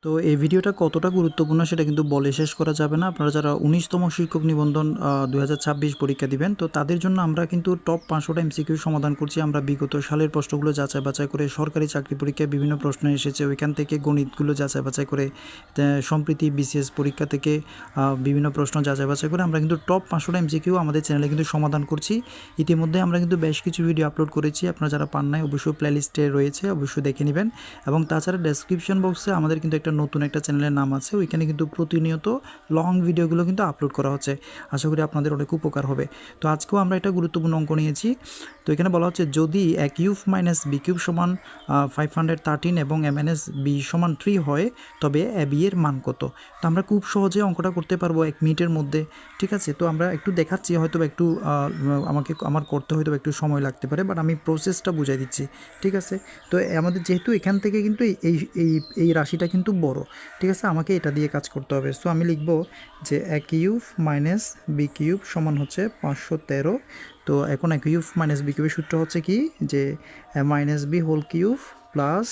তো এই ভিডিওটা কতটা গুরুত্বপূর্ণ সেটা কিন্তু বলে শেষ করা যাবে না। আপনারা যারা ১৯তম শিক্ষক নিবন্ধন ২০২৬ পরীক্ষা দিবেন, তো তাদের জন্য আমরা কিন্তু টপ ৫০০টা এমসিকিউ সমাধান করছি। আমরা বিগত সালের প্রশ্নগুলো যাচাই বাছাই করে সরকারি চাকরি পরীক্ষায় বিভিন্ন প্রশ্ন এসেছে, ওইখান থেকে গণিতগুলো যাচাই বাছাই করে সম্প্রতি বিসিএস পরীক্ষা থেকে বিভিন্ন প্রশ্ন যাচাই বাছাই করে আমরা কিন্তু টপ ৫০০টা এমসিকিউ আমাদের চ্যানেলে কিন্তু সমাধান করছি। ইতিমধ্যে আমরা কিন্তু বেশ কিছু ভিডিও আপলোড করেছি। আপনারা যারা পান নাই অবশ্যই প্লেলিস্টে রয়েছে, অবশ্যই দেখে নেবেন। এবং তাছাড়া ডেসক্রিপশন বক্সে আমাদের কিন্তু নতুন একটা চ্যানেলের নাম আছে, ওইখানে কিন্তু প্রতিনিয়ত লং ভিডিওগুলো কিন্তু আপলোড করা হচ্ছে। আশা করি আপনাদের অনেক উপকার হবে। তো আজকেও আমরা একটা গুরুত্বপূর্ণ অঙ্ক নিয়েছি। তো এখানে বলা হচ্ছে যদি a cube minus b cube সমান 513 এবং mns b সমান 3 হয়, তবে a b এর মান কত? তো আমরা খুব সহজে অঙ্কটা করতে পারবো 1 মিনিটের মধ্যে। ঠিক আছে, তো আমরা একটু দেখাচ্ছি, হয়তো একটু আমার করতে হয়তো একটু সময় লাগতে পারে, বাট আমি প্রসেসটা বুঝাই দিচ্ছি। ঠিক আছে, তো আমাদের যেহেতু এখান থেকে কিন্তু এই এই এই রাশিটা কিন্তু বড়, ঠিক আছে, আমাকে এটা দিয়ে কাজ করতে হবে। সো আমি লিখব যে a cube minus b cube সমান হচ্ছে 513। তো এখন a কিউব মাইনাস b কিউবের সূত্র হচ্ছে কি, যে minus b whole cube plus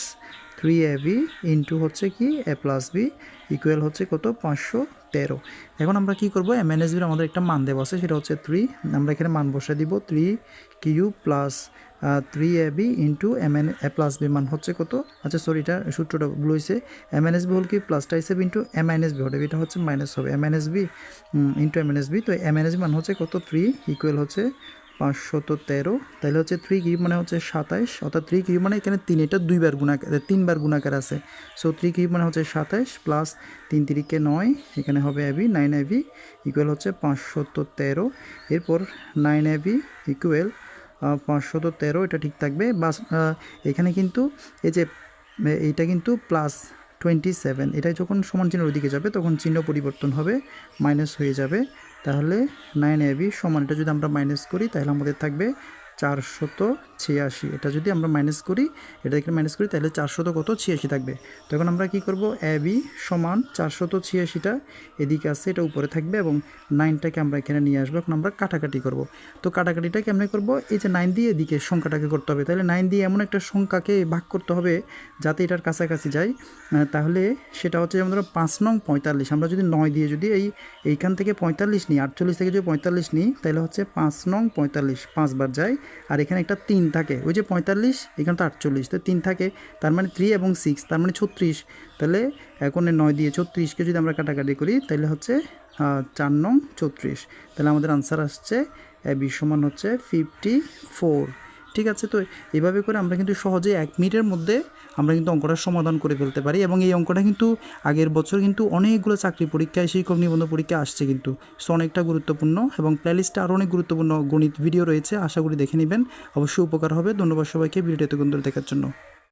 3ab into হচ্ছে কি a প্লাস b ইকুয়াল হচ্ছে কত, 513। এখন আমরা কি করব, a মাইনাস বির আমাদের একটা মান দেওয়া আছে, সেটা হচ্ছে 3। আমরা এখানে মান বসে দিব 3 cube plus 3ab into a plus B মান হচ্ছে কত, আচ্ছা সরি, এটা সূত্রটা ভুল হয়েছে। a মাইনাস বি হোল কি প্লাসটা হিসেবে ইন্টু a মাইনাস বি হবে, এটা হচ্ছে মাইনাস হবে a minus B into a minus B. তো a মাইনাস বি মান হচ্ছে কত, 3 ইকুয়াল হচ্ছে 513। তাহলে হচ্ছে 3 কিউব মানে হচ্ছে 27, অর্থাৎ 3 কিউব মানে এখানে 3, এটা 2বার গুণাকার, 3বার গুণাকার আছে। সো 3 কিউব মানে হচ্ছে 27 প্লাস 3 তিরিকে 9, এখানে হবে ab 9ab ইকুয়াল হচ্ছে 513। এরপর 9ab ইকুয়াল 513, এটা ঠিক থাকবে। বাস এখানে কিন্তু এই যে এইটা কিন্তু প্লাস 27, এটা যখন সমান চিহ্নের ওইদিকে যাবে তখন চিহ্ন পরিবর্তন হবে, মাইনাস হয়ে যাবে। তাহলে 9ab সমান, এটা যদি আমরা মাইনাস করি তাহলে আমাদের থাকবে 486। এটা যদি আমরা মাইনাস করি, এটা এখানে মাইনাস করি, তাহলে 486 থাকবে। তখন আমরা কি করব, ab সমান 486টা এদিকে আছে, এটা উপরে থাকবে, এবং 9টাকে আমরা এখানে নিয়ে আসবো। এখন আমরা কাটাকাটি করব। তো কাটাকাটিটা কেমন করব, এই যে 9 দিয়ে এদিকে সংখ্যাটাকে করতে হবে, তাহলে 9 দিয়ে এমন একটা সংখ্যাকে ভাগ করতে হবে যাতে এটার কাছাকাছি যায়। তাহলে সেটা হচ্ছে যেমন ধরো 5 নং 45, আমরা যদি 9 দিয়ে যদি এইখান থেকে 45 নিই, 48 থেকে যদি 45 নিই, তাহলে হচ্ছে 5 নং 45 5 বার যায়, আর এখানে একটা 3 থাকে, ওই যে 45 এখানে তো 48, তো 3 থাকে, তার মানে 3 এবং 6, তার মানে 36। তাহলে এখন 9 দিয়ে 36কে যদি আমরা কাটাকাটি করি, তাহলে হচ্ছে 4 নং 34। তাহলে আমাদের আনসার আসছে এবি সমান হচ্ছে 54। ঠিক আছে, তো এভাবে করে আমরা কিন্তু সহজে 1 মিনিটের মধ্যে আমরা কিন্তু অঙ্কটার সমাধান করে ফেলতে পারি। এবং এই অঙ্কটা কিন্তু আগের বছর কিন্তু অনেকগুলো চাকরি পরীক্ষায়, শিক্ষক নিবন্ধন পরীক্ষা আসছে কিন্তু। সো অনেকটা গুরুত্বপূর্ণ, এবং প্লেলিস্টে আরও অনেক গুরুত্বপূর্ণ গণিত ভিডিও রয়েছে, আশা করি দেখে নেবেন, অবশ্যই উপকার হবে। ধন্যবাদ সবাইকে ভিডিওটি এতক্ষণ ধরে দেখার জন্য।